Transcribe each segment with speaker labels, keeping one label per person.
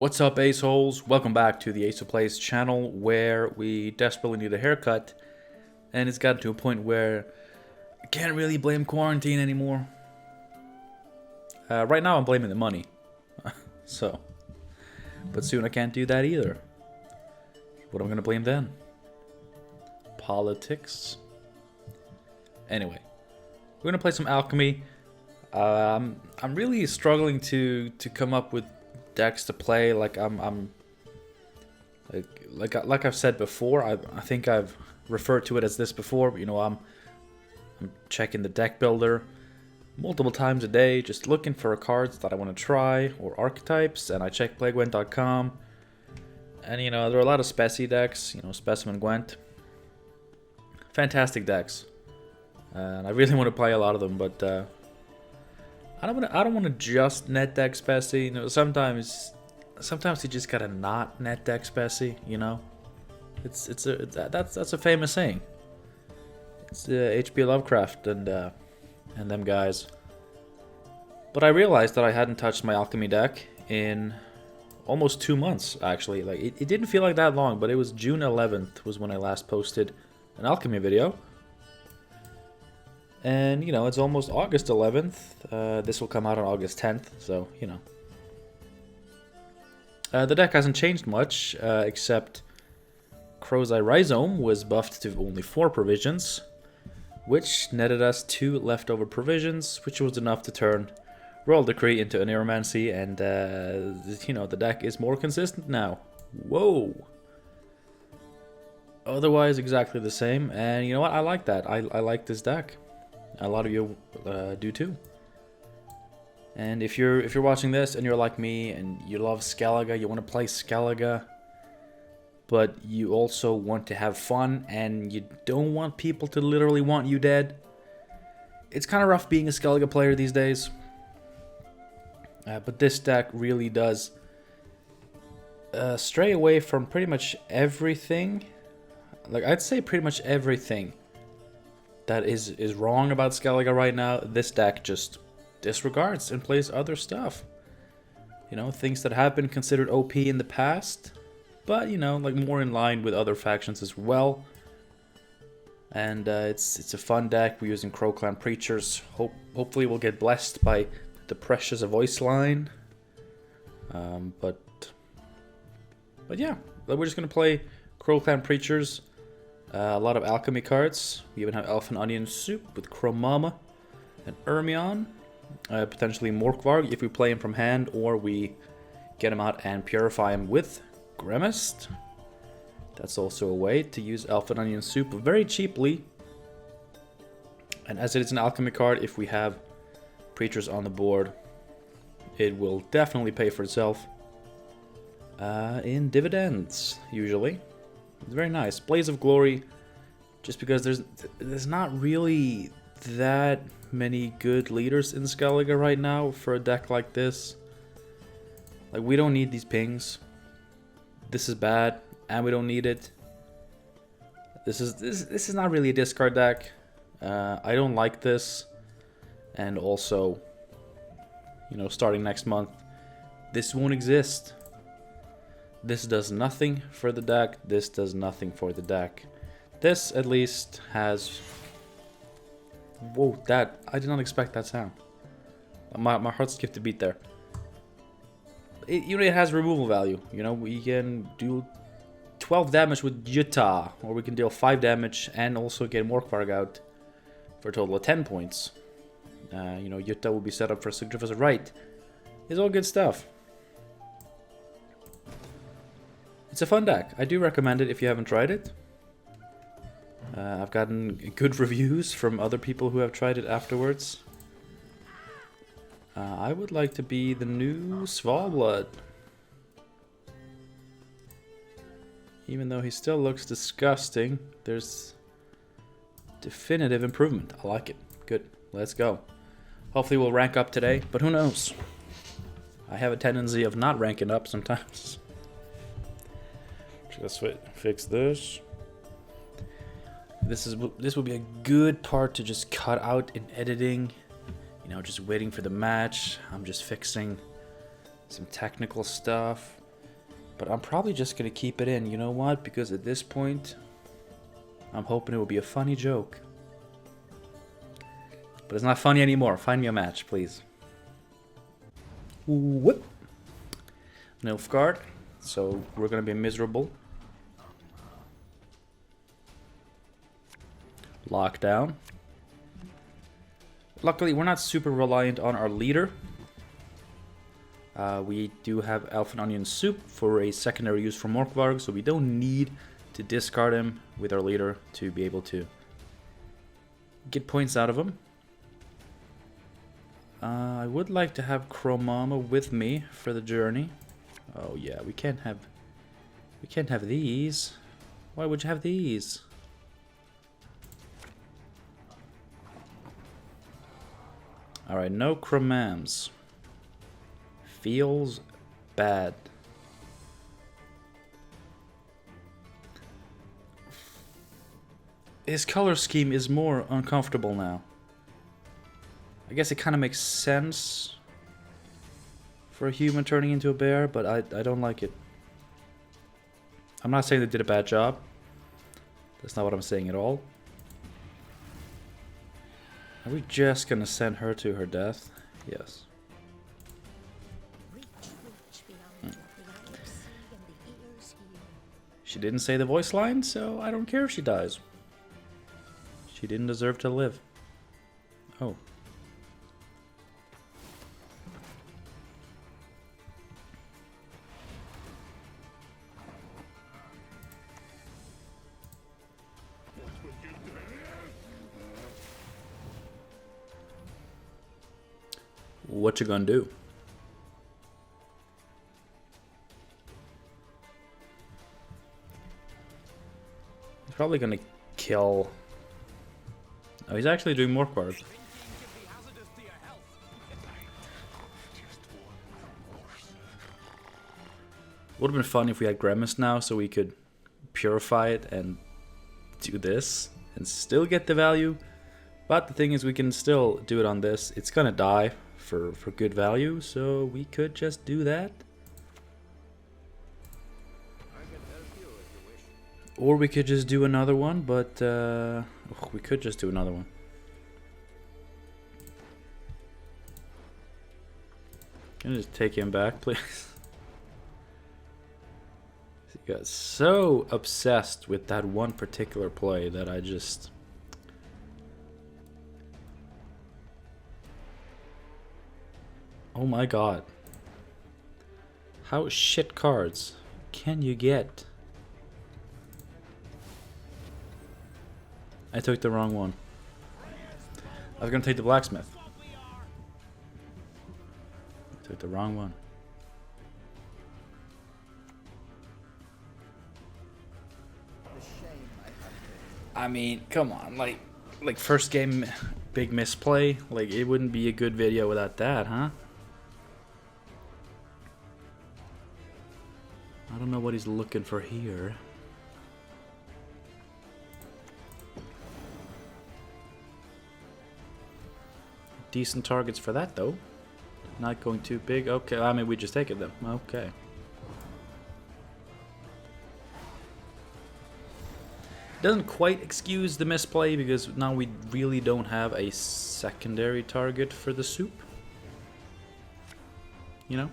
Speaker 1: What's up, Aceholes? Welcome back to the Ace of Plays channel, where we desperately need a haircut, and it's gotten to a point where I can't really blame quarantine anymore. Right now I'm blaming the money, but soon I can't do that either. What am I gonna blame then? Politics? Anyway, we're gonna play some Alchemy. I'm really struggling to come up with decks to play. Like I've said before. I think I've referred to it as this before. But, I'm checking the deck builder multiple times a day, just looking for cards that I want to try or archetypes. And I check playgwent.com, and there are a lot of speci decks. Specimen Gwent, fantastic decks, and I really want to play a lot of them, but I don't want to just net deck speci. Sometimes you just gotta not net deck speci. That's a famous saying. It's H.P. Lovecraft and them guys. But I realized that I hadn't touched my Alchemy deck in almost 2 months. Actually, it didn't feel like that long, but it was June 11th was when I last posted an Alchemy video. And, it's almost August 11th. This will come out on August 10th, so, the deck hasn't changed much, except Crow's Eye Rhizome was buffed to only 4 provisions, which netted us 2 leftover provisions, which was enough to turn Royal Decree into a Neuromancy, and, the deck is more consistent now. Whoa! Otherwise, exactly the same, and you know what? I like that. I like this deck. A lot of you do too. And if you're watching this and you're like me and you love Skellige, you want to play Skellige, but you also want to have fun and you don't want people to literally want you dead, it's kind of rough being a Skellige player these days. But this deck really does stray away from pretty much everything. I'd say pretty much everything that is wrong about Skellige right now. This deck just disregards and plays other stuff. Things that have been considered OP in the past, but more in line with other factions as well. And it's a fun deck. We're using Crow Clan Preachers. Hopefully we'll get blessed by the precious voice line. But yeah, we're just gonna play Crow Clan Preachers. A lot of Alchemy cards. We even have Elf and Onion Soup with Chromama and Ermion. Potentially Morkvarg if we play him from hand, or we get him out and purify him with Gremist. That's also a way to use Elf and Onion Soup very cheaply. And as it is an Alchemy card, if we have Preachers on the board, it will definitely pay for itself in dividends, usually. It's very nice. Blaze of Glory, just because there's not really that many good leaders in Skellige right now for a deck like this. We don't need these pings. This is bad, and we don't need it. This is not really a discard deck. I don't like this, and also, starting next month, this won't exist. This does nothing for the deck. This does nothing for the deck. This, at least, has... Whoa, I did not expect that sound. My heart skipped a beat there. It has removal value. We can do 12 damage with Jutta, or we can deal 5 damage and also get Morkvarg out for a total of 10 points. Jutta will be set up for Significant Right. It's all good stuff. It's a fun deck. I do recommend it if you haven't tried it. I've gotten good reviews from other people who have tried it afterwards. I would like to be the new Svalblood. Even though he still looks disgusting, there's definitive improvement. I like it. Good. Let's go. Hopefully we'll rank up today, but who knows? I have a tendency of not ranking up sometimes. Let's fix this. This will be a good part to just cut out in editing. Just waiting for the match. I'm just fixing some technical stuff. But I'm probably just gonna keep it in, you know what? Because at this point, I'm hoping it will be a funny joke. But it's not funny anymore. Find me a match, please. Whoop. Nilfgaard. So we're gonna be miserable. Lockdown. Luckily, we're not super reliant on our leader. We do have Elf and Onion Soup for a secondary use for Morkvarg, so we don't need to discard him with our leader to be able to get points out of him. I would like to have Chromama with me for the journey. Oh yeah, we can't have these. Why would you have these? Alright, no Chromams. Feels bad. His color scheme is more uncomfortable now. I guess it kind of makes sense for a human turning into a bear, but I don't like it. I'm not saying they did a bad job. That's not what I'm saying at all. Are we just gonna send her to her death? Yes. She didn't say the voice line, so I don't care if she dies. She didn't deserve to live. Oh. What you gonna do? He's probably gonna kill... Oh, he's actually doing more cards. Would have been fun if we had Grimace now, so we could purify it and do this and still get the value. But the thing is, we can still do it on this. It's gonna die for good value, so we could just do that. Or we could just do another one, but we could just do another one. Can I just take him back, please? He got so obsessed with that one particular play that I just... Oh my god. How shit cards can you get? I took the wrong one. I was gonna take the blacksmith. I took the wrong one. I mean, come on, like first game, big misplay. Like, it wouldn't be a good video without that, huh? I don't know what he's looking for here. Decent targets for that, though. Not going too big. Okay, I mean, we just take it, then. Okay. Doesn't quite excuse the misplay, because now we really don't have a secondary target for the soup. You know?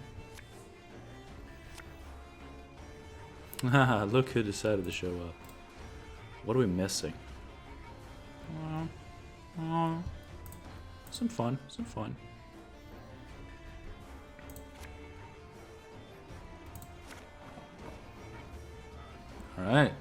Speaker 1: Haha, look who decided to show up. What are we missing? Some fun, some fun. Alright.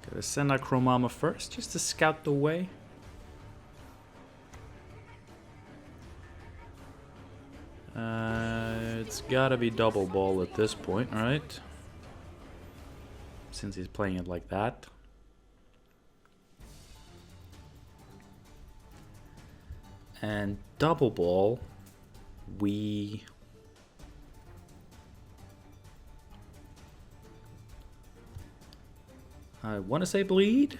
Speaker 1: Gotta send out Chromama first, just to scout the way. It's gotta be double ball at this point, right? Since he's playing it like that. And double ball, we... I want to say bleed.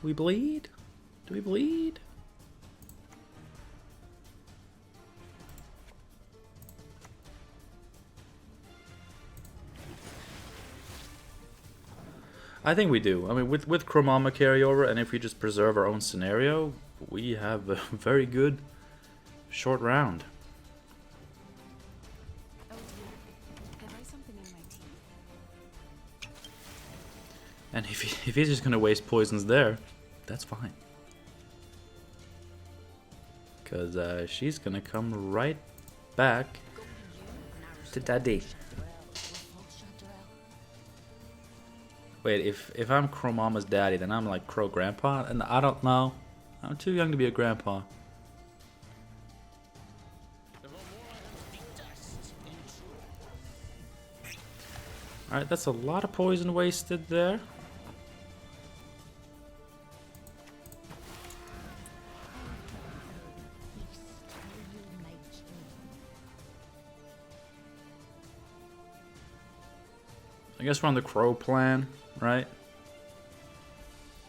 Speaker 1: We bleed? Do we bleed? I think we do. I mean, with Chromama carryover, and if we just preserve our own scenario, we have a very good short round. And if he's just gonna waste poisons there, that's fine. Because she's gonna come right back to Daddy. Wait, if I'm Chromama's daddy, then I'm like Crow Grandpa? And I don't know. I'm too young to be a grandpa. Alright, that's a lot of poison wasted there. I guess we're on the Crow plan, right?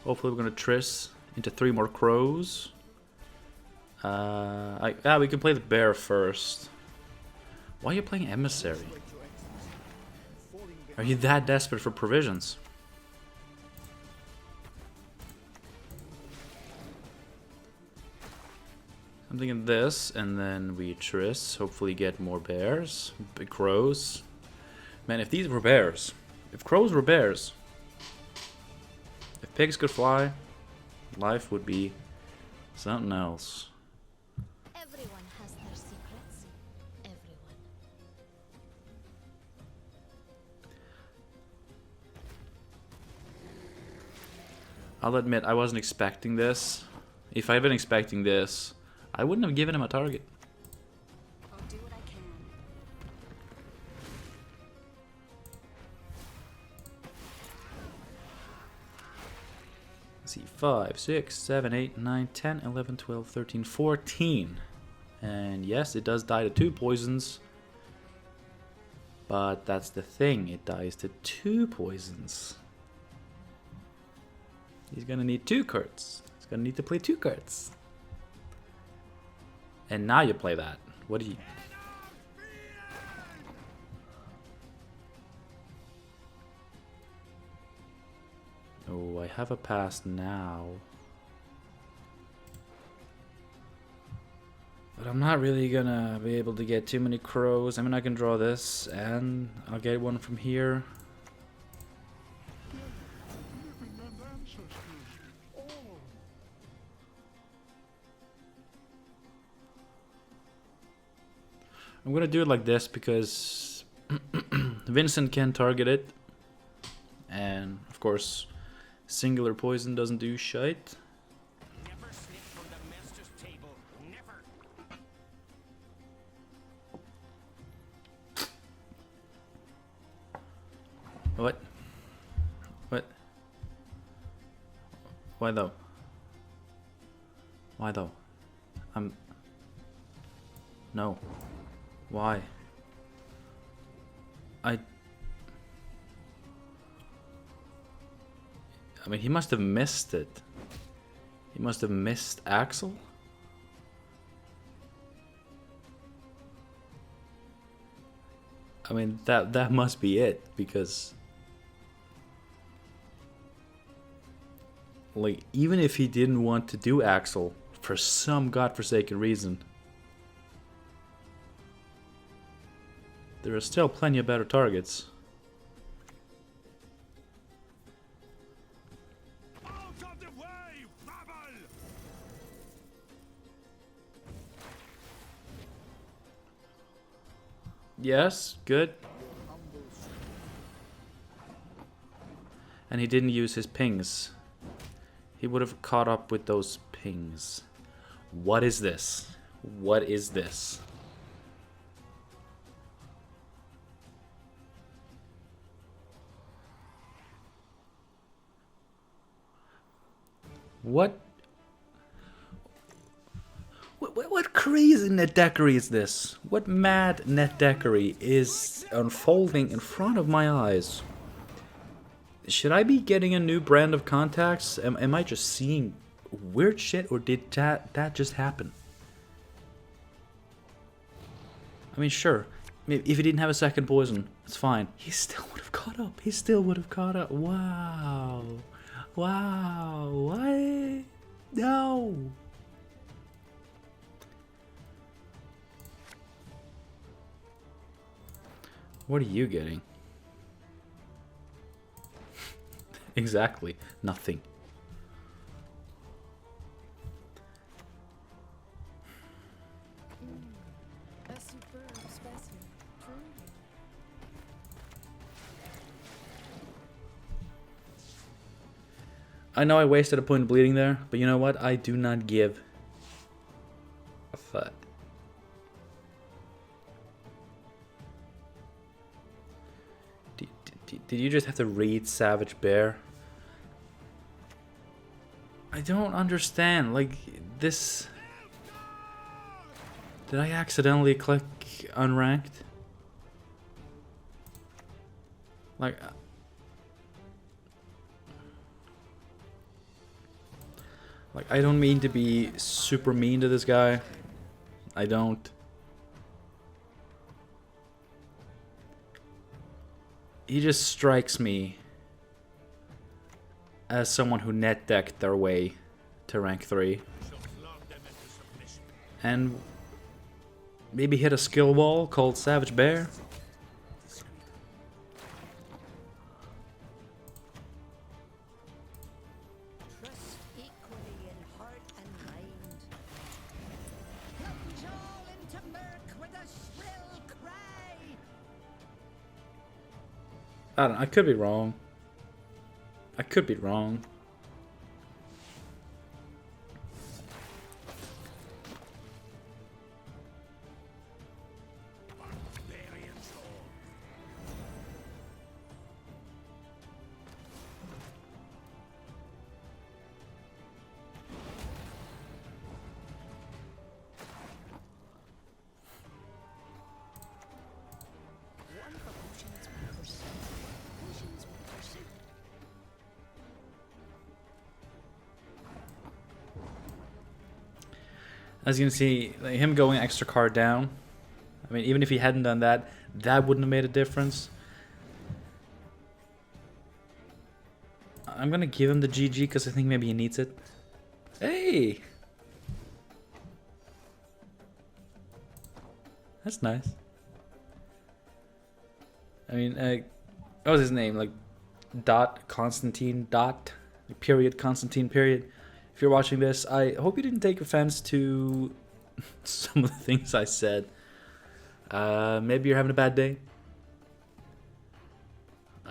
Speaker 1: Hopefully we're gonna Triss into 3 more Crows. We can play the Bear first. Why are you playing Emissary? Are you that desperate for provisions? I'm thinking this, and then we Triss. Hopefully get more bears, big crows. Man, if these were bears, if crows were bears, if pigs could fly, life would be something else.
Speaker 2: Everyone has their secrets. Everyone.
Speaker 1: I'll admit, I wasn't expecting this. If I'd been expecting this, I wouldn't have given him a target.
Speaker 2: I'll do what I can.
Speaker 1: Let's see, 5, 6, 7, 8, 9, 10, 11, 12, 13, 14. And yes, it does die to 2 poisons. But that's the thing, it dies to 2 poisons. He's gonna need 2 cards. He's gonna need to play 2 cards. And now you play that. What do you... Oh, I have a pass now. But I'm not really gonna be able to get too many crows. I mean, I can draw this, and I'll get one from here. I'm gonna do it like this because Vincent can target it, and of course singular poison doesn't do shite.
Speaker 3: Never slip from the master's table. Never.
Speaker 1: What? What? Why though? Why though? No. Why? I mean, he must have missed it. He must have missed Axel? I mean, that must be it, because like, even if he didn't want to do Axel for some godforsaken reason, there are still plenty of better targets.
Speaker 3: Out of the way, rabble!
Speaker 1: Yes, good. And he didn't use his pings. He would have caught up with those pings. What is this? What is this? What crazy netdeckery is this? What mad netdeckery is unfolding in front of my eyes? Should I be getting a new brand of contacts? Am I just seeing weird shit, or did that just happen? I mean, sure. If he didn't have a second poison, it's fine. He still would have caught up. He still would have caught up. Wow. Wow. What? No. What are you getting? Exactly. Nothing.
Speaker 2: A superb specimen, truly.
Speaker 1: I know I wasted a point of bleeding there, but you know what? I do not give a fuck. Did you just have to read Savage Bear? I don't understand. Like, this... Did I accidentally click unranked? Like... I don't mean to be super mean to this guy. I don't. He just strikes me as someone who net decked their way to rank 3. And maybe hit a skill wall called Savage Bear.
Speaker 4: Trust equally in heart and mind. Plunge all into murk with a shrill cry.
Speaker 1: I don't know, I could be wrong. I could be wrong.
Speaker 2: One for potions, one for soup. Potions, one for soup.
Speaker 1: As you can see, like, him going extra card down. I mean, even if he hadn't done that, that wouldn't have made a difference. I'm gonna give him the GG because I think maybe he needs it. Hey! That's nice. I mean, what was his name? Like, Dot Constantine Dot period Constantine period. If you're watching this, I hope you didn't take offense to some of the things I said. Maybe you're having a bad day.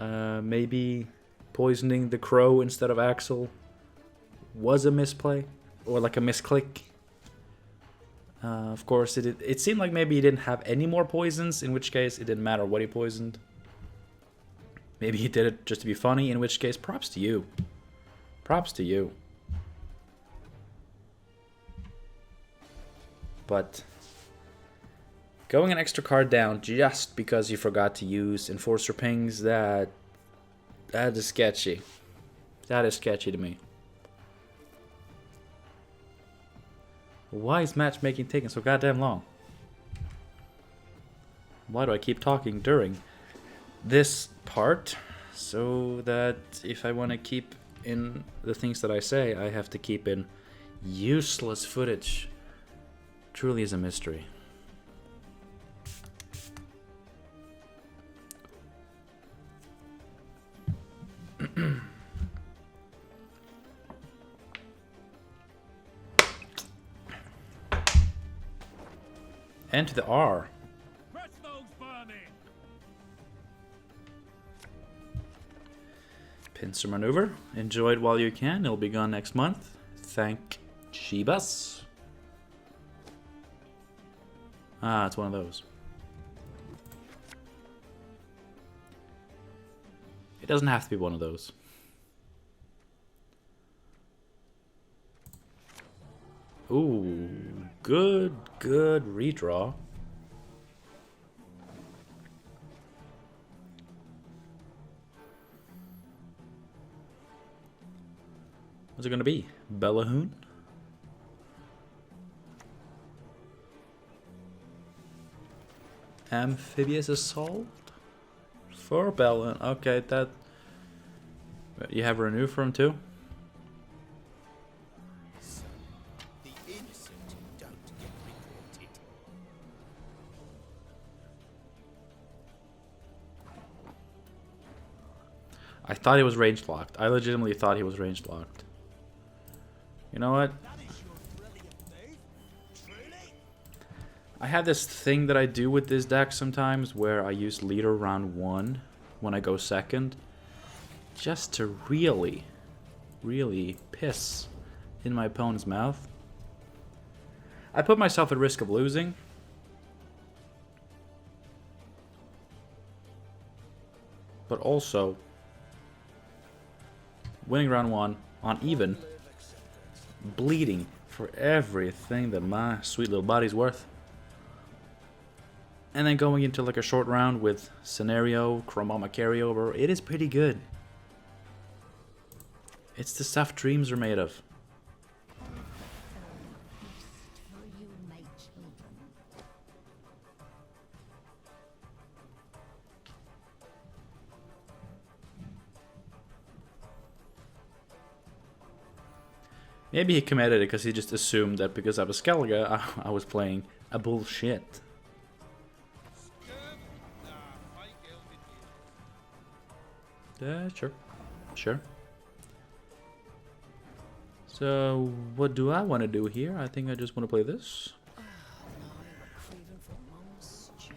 Speaker 1: Maybe poisoning the crow instead of Axel was a misplay or like a misclick. Of course, it seemed like maybe he didn't have any more poisons, in which case it didn't matter what he poisoned. Maybe he did it just to be funny, in which case props to you. Props to you. But going an extra card down just because you forgot to use Enforcer Pings, that is sketchy. That is sketchy to me. Why is matchmaking taking so goddamn long? Why do I keep talking during this part? So that if I want to keep in the things that I say, I have to keep in useless footage. Truly is a mystery. And to the R. Pincer maneuver. Enjoy it while you can. It'll be gone next month. Thank Shibas. Ah, it's one of those. It doesn't have to be one of those. Ooh, good redraw. What's it gonna be? Bellahoon? Amphibious Assault? For Bellahoon. Okay, that... You have Renew for him too?
Speaker 3: The innocent don't get reported.
Speaker 1: I thought he was range locked. I legitimately thought he was range locked. You know what?
Speaker 3: That is your brilliant move. Truly.
Speaker 1: I have this thing that I do with this deck sometimes where I use leader round 1 when I go second. Just to really piss in my opponent's mouth. I put myself at risk of losing. But also winning round 1 on even, bleeding for everything that my sweet little body's worth. And then going into like a short round with Scenario, Chromoma carryover, it is pretty good. It's the stuff dreams are made of.
Speaker 4: For you, my children.
Speaker 1: Maybe he committed it because he just assumed that because I was Skellige, I was playing a bullshit. Sure. Sure. So, what do I want to do here? I think I just want to play this.
Speaker 2: Oh, now we're craving for mum's stew.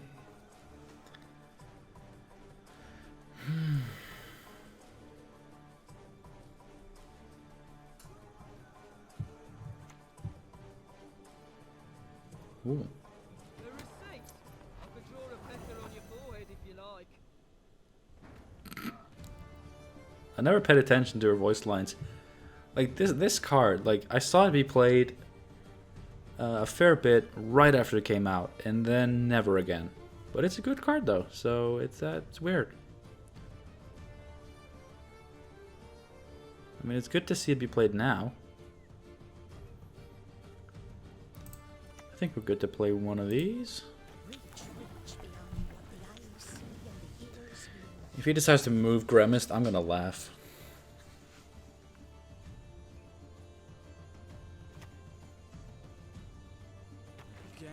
Speaker 1: Ooh.
Speaker 5: The receipt. I could draw a pecker on your forehead if you like.
Speaker 1: I never paid attention to her voice lines. Like this card, like I saw it be played a fair bit right after it came out, and then never again. But it's a good card though, so it's weird. I mean, it's good to see it be played now. I think we're good to play one of these.
Speaker 4: Beyond what the eyes see and the ears hear.
Speaker 1: If he decides to move Grimmist, I'm gonna laugh.
Speaker 3: Again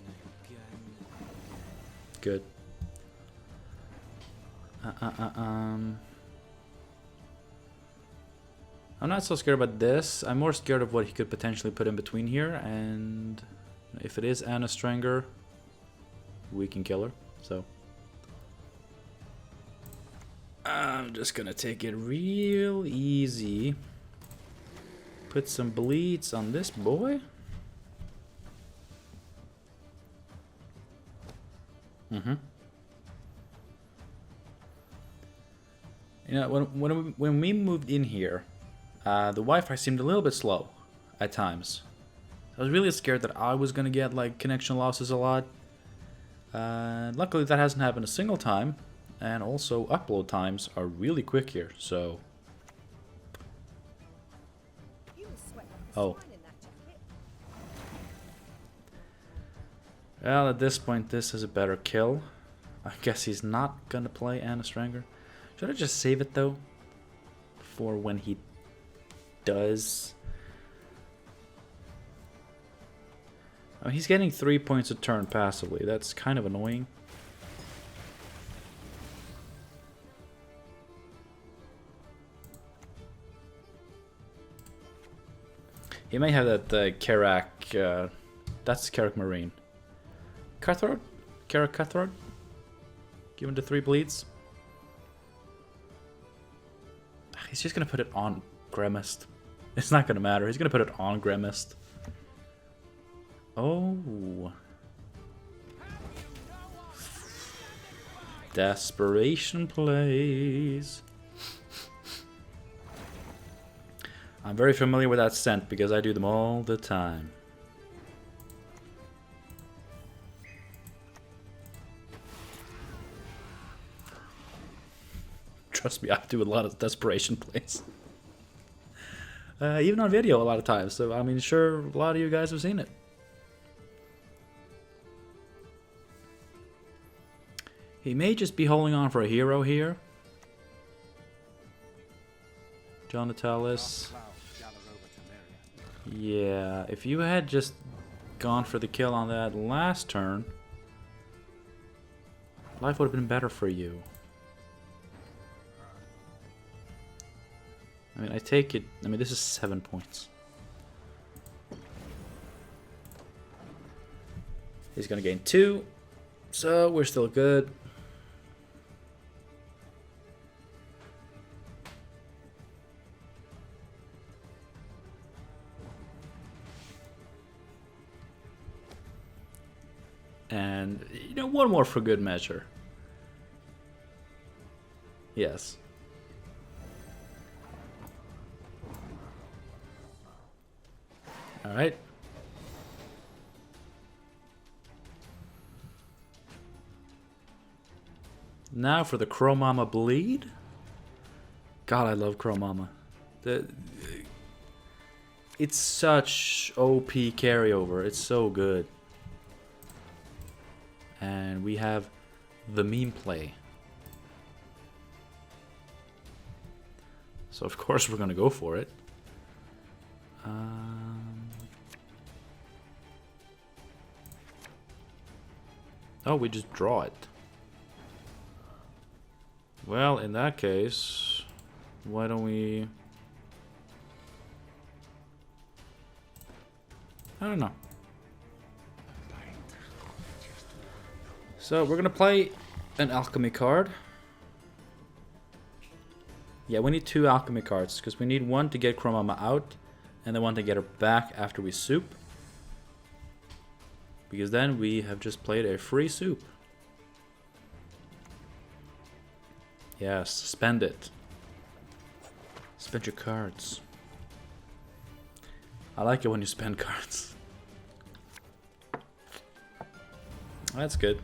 Speaker 3: and again.
Speaker 1: Good. I'm not so scared about this. I'm more scared of what he could potentially put in between here, and if it is Anna Stranger, we can kill her. So I'm just gonna take it real easy. Put some bleeds on this boy. Mm-hmm. You know, when we moved in here, the Wi-Fi seemed a little bit slow at times. I was really scared that I was gonna get like connection losses a lot. Luckily, that hasn't happened a single time, and also upload times are really quick here. So,
Speaker 4: You sweat like a
Speaker 1: oh.
Speaker 4: swine in that jacket.
Speaker 1: Well, at this point, this is a better kill. I guess he's not gonna play Anna Stranger. Should I just save it though? For when he does. Oh, he's getting 3 points a turn passively. That's kind of annoying. He may have that Karak. That's Karak Marine. Cutthroat? Karak Cutthroat? Give him the 3 bleeds. He's just gonna put it on Grimmist. It's not gonna matter. He's gonna put it on Grimmist. Oh. Desperation plays. I'm very familiar with that scent because I do them all the time. Trust me, I do a lot of desperation plays. even on video a lot of times. So I mean, sure, a lot of you guys have seen it. He may just be holding on for a hero here. Jonatalis. Yeah, if you had just gone for the kill on that last turn, life would have been better for you. I mean, I take it. I mean, this is 7 points. He's gonna gain 2, so we're still good. And, you know, one more for good measure. Yes. Alright. Now for the Chromama Bleed. God, I love Chromama. It's such OP carryover. It's so good. And we have the meme play. So of course we're gonna go for it. Oh, we just draw it. Well, in that case, why don't we... I don't know. So we're gonna play an alchemy card. Yeah, we need 2 alchemy cards because we need one to get Chromama out and then one to get her back after we soup. Because then we have just played a free soup. Yes, spend it. Spend your cards. I like it when you spend cards. That's good.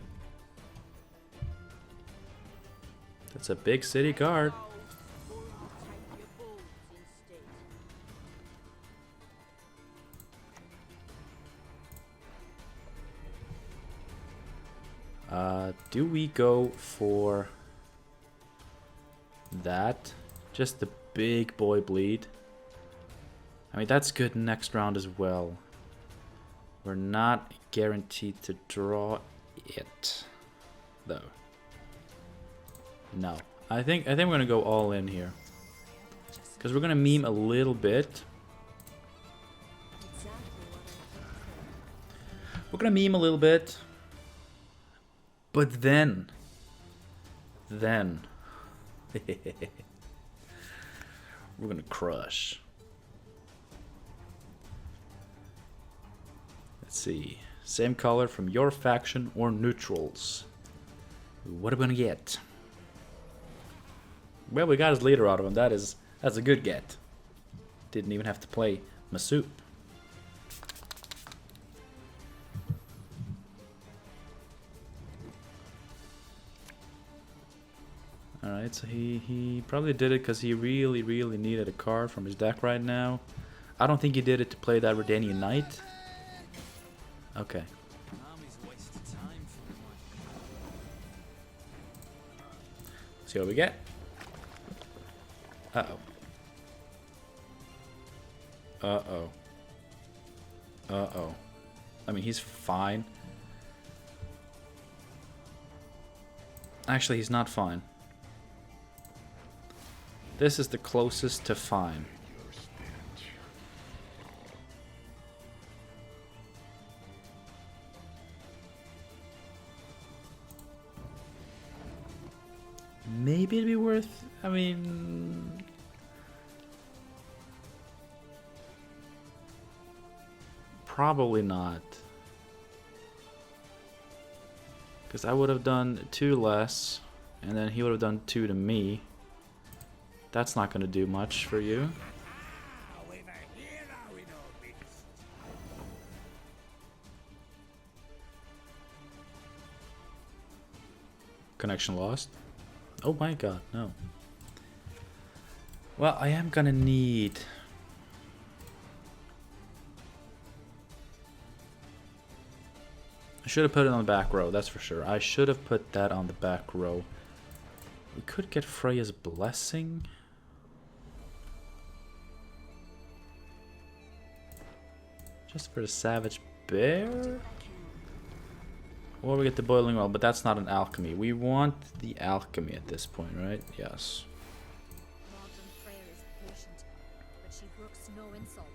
Speaker 1: That's a big city card. Do we go for that? Just the big boy bleed? I mean, that's good next round as well. We're not guaranteed to draw it, though. No. I think we're gonna go all in here. Because we're gonna meme a little bit. We're gonna meme a little bit. But then we're gonna crush. Let's see. Same color from your faction or neutrals. What are we gonna get? Well, we got his leader out of him. That's a good get. Didn't even have to play Masup. Alright, so he probably did it because he really needed a card from his deck right now. I don't think he did it to play that Redanian Knight. Okay. See what we get. Uh-oh. Uh-oh. Uh-oh. I mean, he's fine. Actually, he's not fine. This is the closest to fine. Maybe it'd be worth... I mean... Probably not. Because I would have done 2 less, and then he would have done 2 to me. That's not going to do much for you. Connection lost. Oh my god, no. Well, I am gonna need I should have put it on the back row, that's for sure. I should have put that on the back row. We could get Freya's Blessing. Just for the Savage Bear. Or we get the Boiling Well, but that's not an alchemy. We want the alchemy at this point, right? Yes.
Speaker 2: Modern Freya is patient, but she brooks no insult.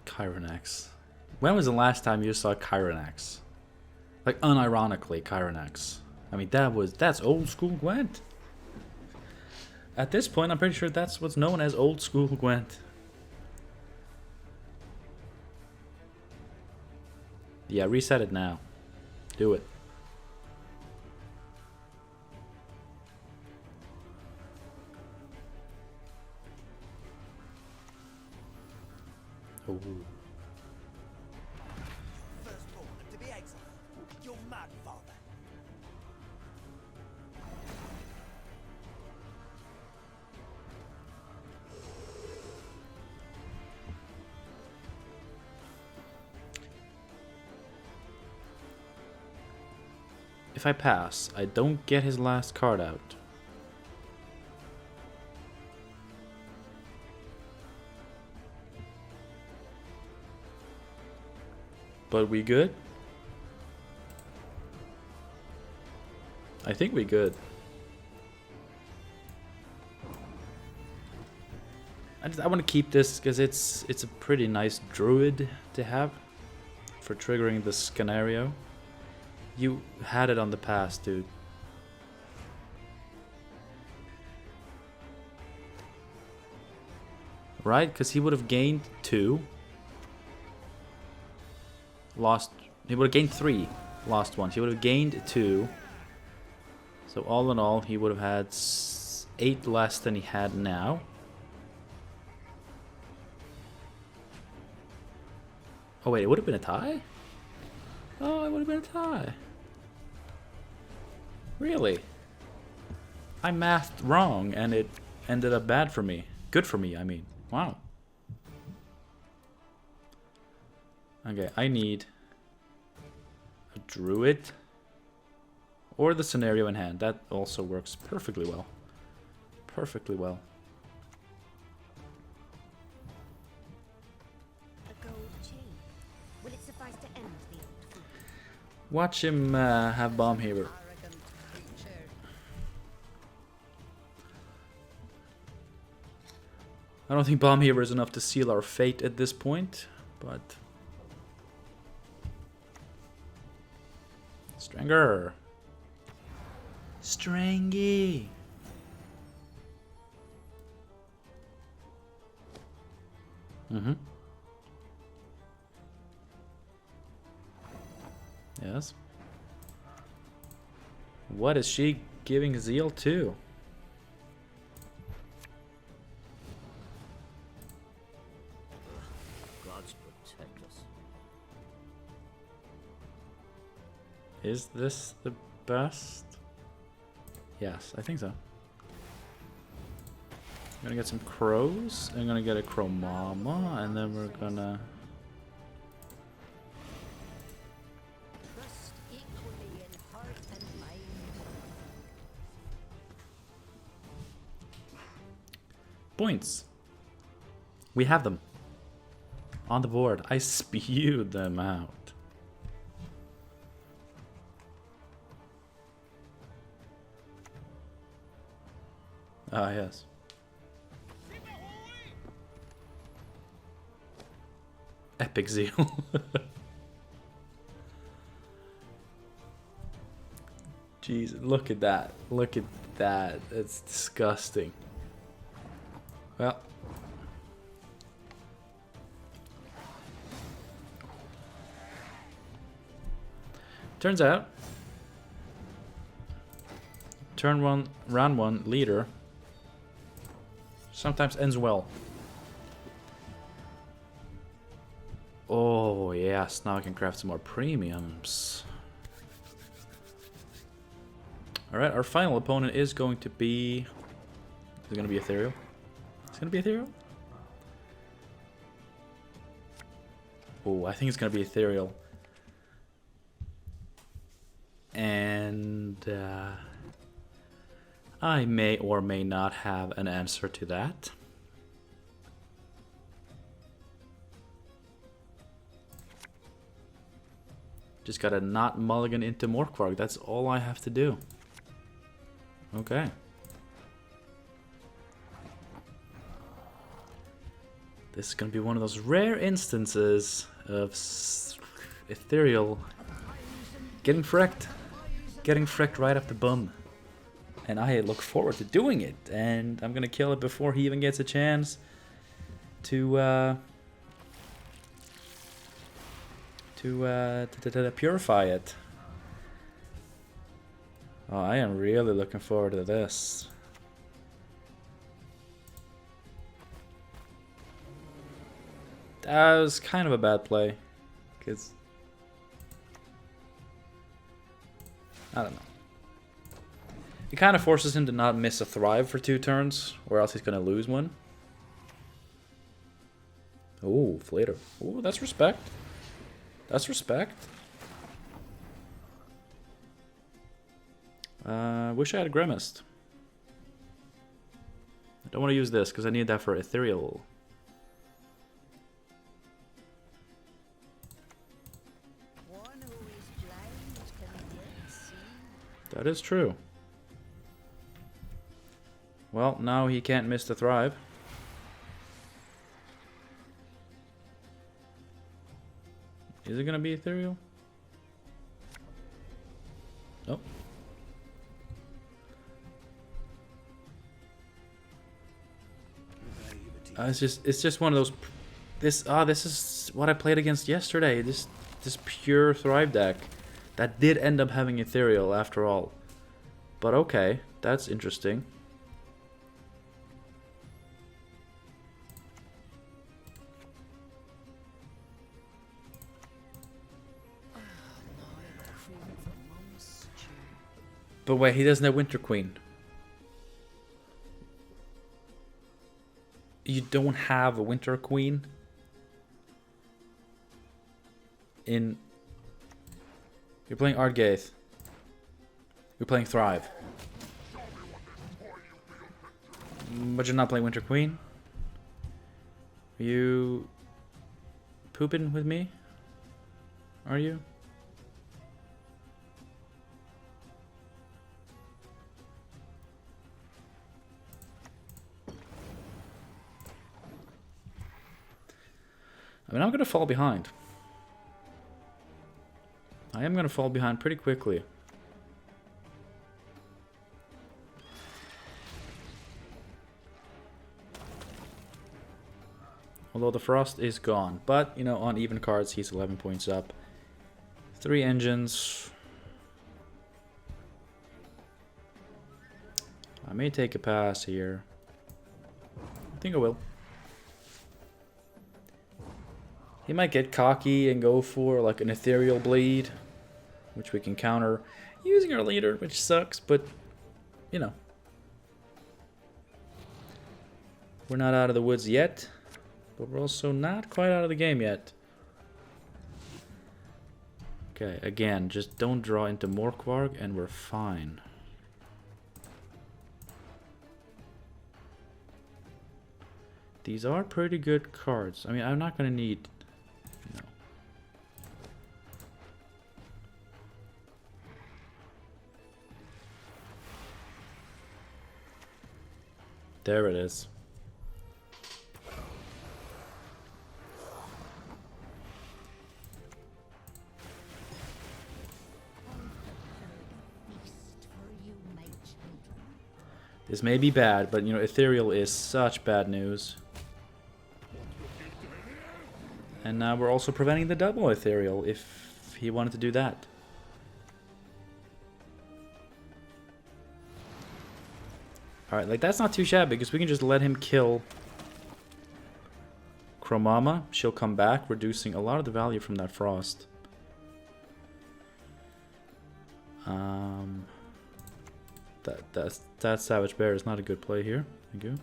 Speaker 1: Chironax. When was the last time you saw Chironax? Like, unironically, Chironax. I mean, that's old school Gwent. At this point, I'm pretty sure that's what's known as old school Gwent. Yeah, reset it now. Do it. Ooh.
Speaker 3: Firstborn to be exiled. You're mad, father.
Speaker 1: If I pass, I don't get his last card out. But we good? I think we good. I want to keep this because it's a pretty nice druid to have for triggering the scenario. You had it on the past, dude. Right? Because he would have gained 2. Lost. He would have gained 3. Lost 1. He would have gained 2. So all in all, he would have had 8 less than he had now. Oh wait, it would have been a tie? Oh, it would have been a tie. Really? I mathed wrong and it ended up bad for me. Good for me, I mean. Wow. Okay, I need a druid or the scenario in hand. That also works perfectly well. Perfectly well.
Speaker 2: A gold chain. Will it suffice to end the old food?
Speaker 1: Watch him have bomb here.
Speaker 4: Arrogant creature.
Speaker 1: I don't think bomb here is enough to seal our fate at this point, but Stranger. Strangy. Mm-hmm. Yes. What is she giving zeal to?
Speaker 3: Gods protect us.
Speaker 1: Is this the best? Yes, I think so. I'm gonna get some crows. I'm gonna get a crow mama, and then we're gonna.
Speaker 4: Trust equally in heart and mind.
Speaker 1: Points. We have them on the board. I spewed them out. Ah, yes. Epic zeal. Jeez, look at that. Look at that. It's disgusting. Well. Turns out, round one leader sometimes ends well. Oh yes, now I can craft some more premiums. Alright, our final opponent is going to be... Is it going to be Ethereal? It's going to be Ethereal? Oh, I think it's going to be Ethereal. And... I may or may not have an answer to that. Just gotta not mulligan into Morkvarg. That's all I have to do. Okay. This is gonna be one of those rare instances of Ethereal getting frecked. Getting frecked right up the bum. And I look forward to doing it. And I'm gonna kill it before he even gets a chance to purify it. Oh, I am really looking forward to this. That was kind of a bad play, because I don't know. It kind of forces him to not miss a thrive for 2 turns, or else he's gonna lose one. Oh, Flater. Oh, that's respect. That's respect. Wish I had a Grimmist. I don't want to use this because I need that for Ethereal.
Speaker 4: One who is blind can yet see.
Speaker 1: That is true. Well, now he can't miss the thrive. Is it gonna be Ethereal? Nope. It's just one of those. This is what I played against yesterday. This pure thrive deck that did end up having Ethereal after all. But okay, that's interesting. But wait, he doesn't have Winter Queen. You don't have a Winter Queen in... You're playing Ardgaith. You're playing Thrive. But you're not playing Winter Queen? Are you pooping with me? Are you? I mean, I'm gonna fall behind. I am gonna fall behind pretty quickly. Although the frost is gone. But, you know, on even cards, he's 11 points up. 3 engines. I may take a pass here. I think I will. He might get cocky and go for like an Ethereal Bleed, which we can counter using our leader, which sucks, but, you know. We're not out of the woods yet, but we're also not quite out of the game yet. Okay, again, just don't draw into Morkvarg and we're fine. These are pretty good cards. I mean, I'm not going to need... No. There it is. This may be bad, but you know, Ethereal is such bad news. And now we're also preventing the double Ethereal if he wanted to do that. Alright, like that's not too shabby because we can just let him kill Chromama. She'll come back, reducing a lot of the value from that frost. That Savage Bear is not a good play here. Thank you.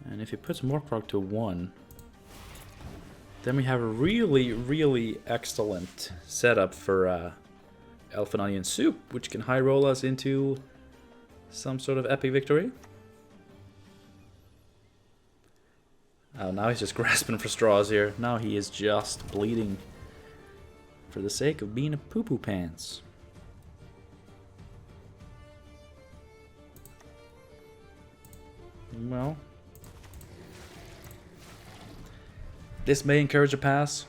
Speaker 1: And if he puts Morkrog to 1, then we have a really, really excellent setup for Elf and Onion Soup, which can high roll us into some sort of epic victory. Oh, now he's just grasping for straws here. Now he is just bleeding for the sake of being a poo-poo pants. Well, this may encourage a pass.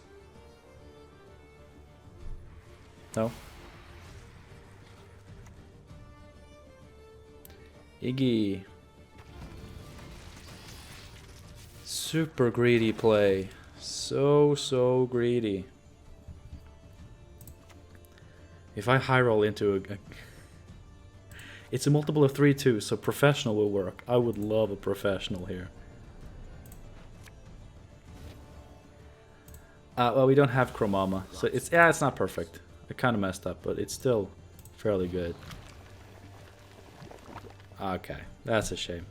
Speaker 1: No. Iggy. Super greedy play. So greedy. If I high roll into a it's a multiple of 3 too, so professional will work. I would love a professional here. Well, we don't have Chromama, so it's not perfect. I kind of messed up, but it's still fairly good. Okay, that's a shame.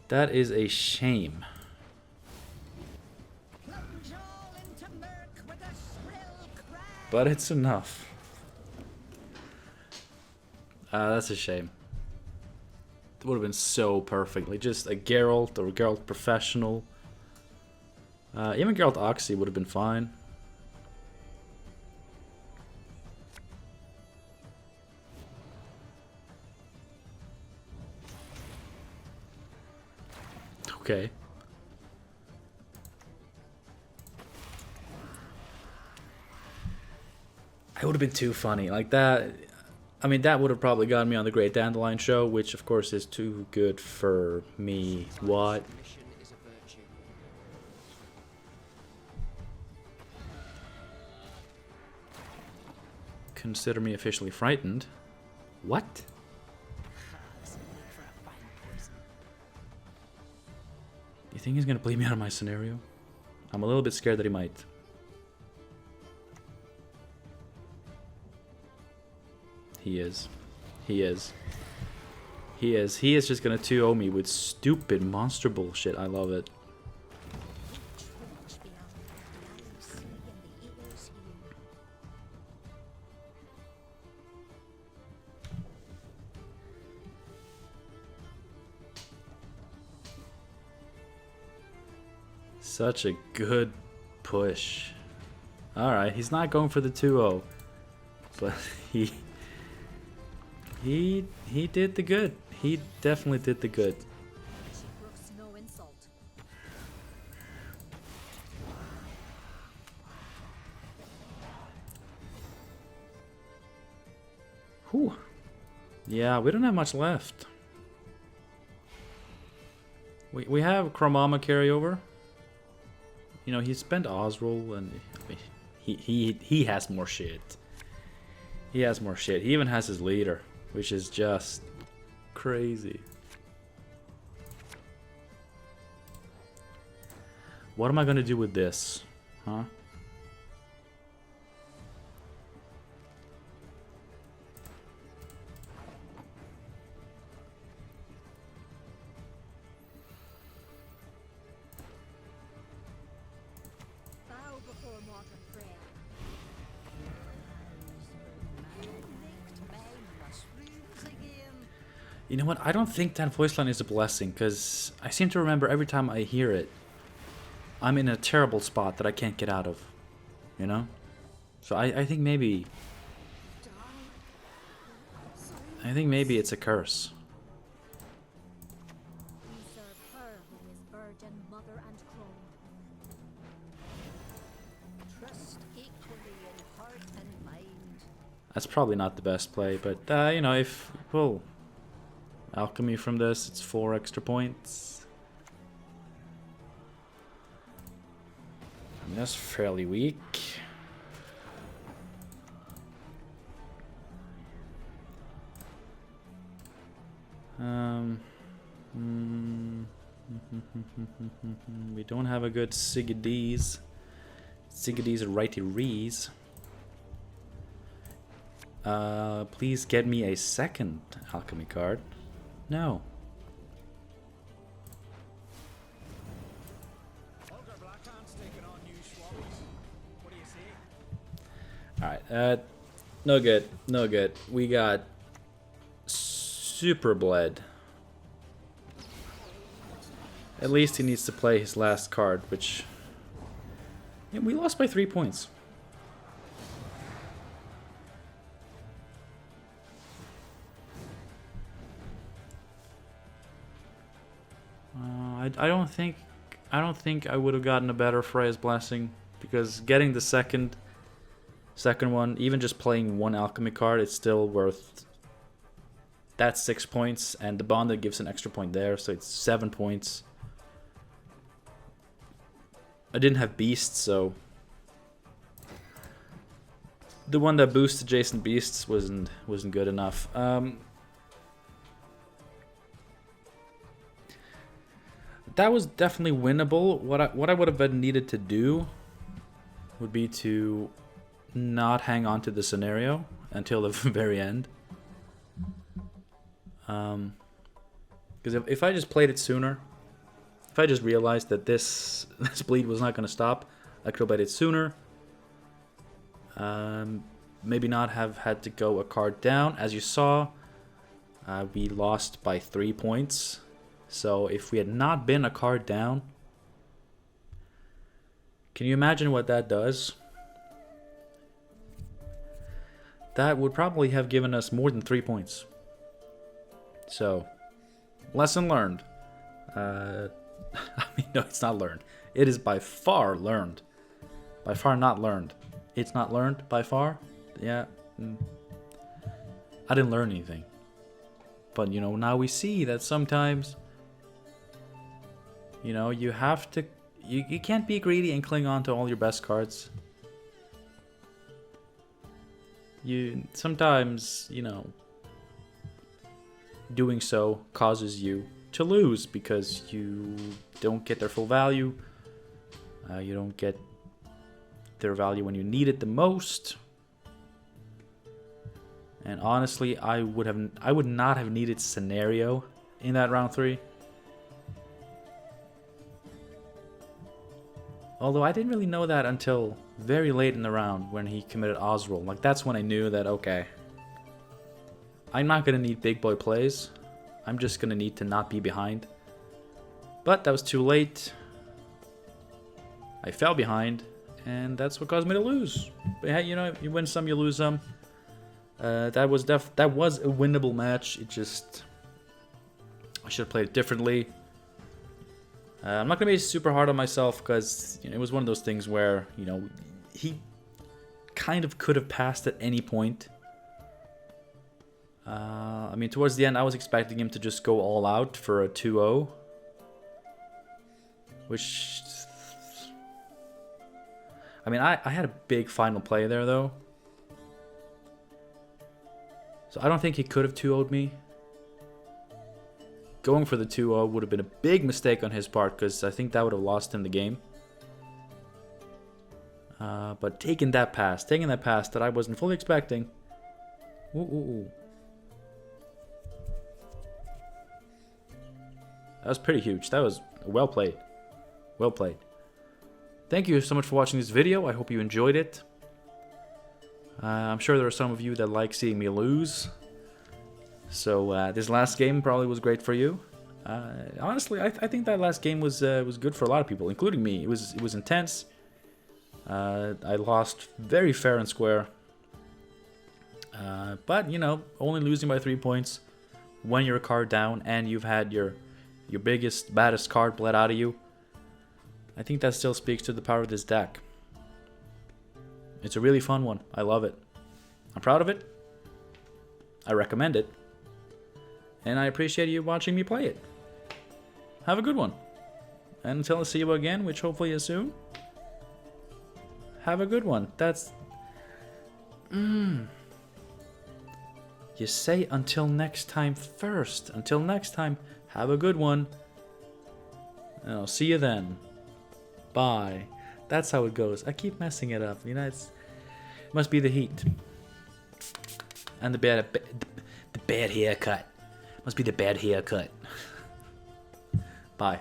Speaker 1: That is a shame.
Speaker 4: Plunge all into murk with a shrill cry.
Speaker 1: But it's enough. That's a shame. It would have been so perfect. Like just a Geralt or a Geralt Professional. Even Geralt Oxy would have been fine. Okay. It would have been too funny. Like that. I mean, that would have probably gotten me on the Great Dandelion Show, which of course is too good for me. What?
Speaker 3: Submission is a virtue.
Speaker 1: Consider me officially frightened. What? You think he's gonna bleed me out of my scenario? I'm a little bit scared that he might. He is. He is. He is. He is just gonna 2-0 me with stupid monster bullshit. I love it.
Speaker 4: Trench beyond the sea and the eagle's ear.
Speaker 1: Such a good push. Alright, he's not going for the 2-0. But he did the good. He definitely did the good.
Speaker 4: She brooks no insult.
Speaker 1: Whew. Yeah, we don't have much left. We have Chromama carryover. You know, he spent Osrul and he has more shit. He has more shit. He even has his leader, which is just crazy. What am I gonna do with this? Huh?
Speaker 4: Bow before mortal prayer. Linked bang mushrooms again.
Speaker 1: You know what? I don't think that voice line is a blessing, because I seem to remember every time I hear it, I'm in a terrible spot that I can't get out of. You know? So I think maybe... I think maybe it's a curse.
Speaker 4: We serve her who is virgin, mother, and crone. Trust equally in heart and mind.
Speaker 1: That's probably not the best play, but, you know, if... Well... Alchemy from this, it's 4 extra points. I mean, that's fairly weak. We don't have a good Sigid's. Sigid's righty rees. Please get me a second alchemy card. No. Alright, no good, no good. We got Super Bled. At least he needs to play his last card, which... Yeah, we lost by 3 points. I don't think I would have gotten a better Freya's Blessing, because getting the second one, even just playing one alchemy card, it's still worth... That's 6 points, and the bonded gives an extra point there, so it's 7 points. I didn't have beasts, so the one that boosts adjacent beasts wasn't good enough. That was definitely winnable. What I would have been needed to do would be to not hang on to the scenario until the very end. Because if I just played it sooner, if I just realized that this bleed was not going to stop, I could have played it sooner. Maybe not have had to go a card down. As you saw, we lost by 3 points. So if we had not been a card down, can you imagine what that does? That would probably have given us more than 3 points. So, lesson learned. I mean, no, it's not learned. It is by far learned. By far not learned. It's not learned by far? Yeah. I didn't learn anything. But, you know, now we see that sometimes, you know, you have to... You can't be greedy and cling on to all your best cards. Sometimes, you know, doing so causes you to lose because you don't get their full value. You don't get their value when you need it the most. And honestly, I would not have needed scenario in that round 3. Although I didn't really know that until very late in the round when he committed Osroll. Like, that's when I knew that, okay, I'm not going to need big boy plays. I'm just going to need to not be behind. But that was too late. I fell behind, and that's what caused me to lose. But hey, you know, you win some, you lose some. That was a winnable match. It just... I should have played it differently. I'm not going to be super hard on myself because, you know, it was one of those things where, you know, he kind of could have passed at any point. I mean, towards the end, I was expecting him to just go all out for a 2-0. Which... I mean, I had a big final play there, though. So I don't think he could have 2-0'd me. Going for the 2-0 would have been a big mistake on his part, because I think that would have lost him the game. But taking that pass that I wasn't fully expecting. Ooh. That was pretty huge. That was well played. Well played. Thank you so much for watching this video. I hope you enjoyed it. I'm sure there are some of you that like seeing me lose. So this last game probably was great for you. Honestly, I think that last game was good for a lot of people, including me. It was intense. I lost very fair and square. But you know, only losing by 3 points when you're a card down and you've had your biggest, baddest card bled out of you. I think that still speaks to the power of this deck. It's a really fun one. I love it. I'm proud of it. I recommend it. And I appreciate you watching me play it. Have a good one. And until I see you again, which hopefully is soon, have a good one. That's... You say until next time first. Until next time, have a good one. And I'll see you then. Bye. That's how it goes. I keep messing it up. You know, it must be the heat. And the bad haircut. Must be the bad haircut. Bye.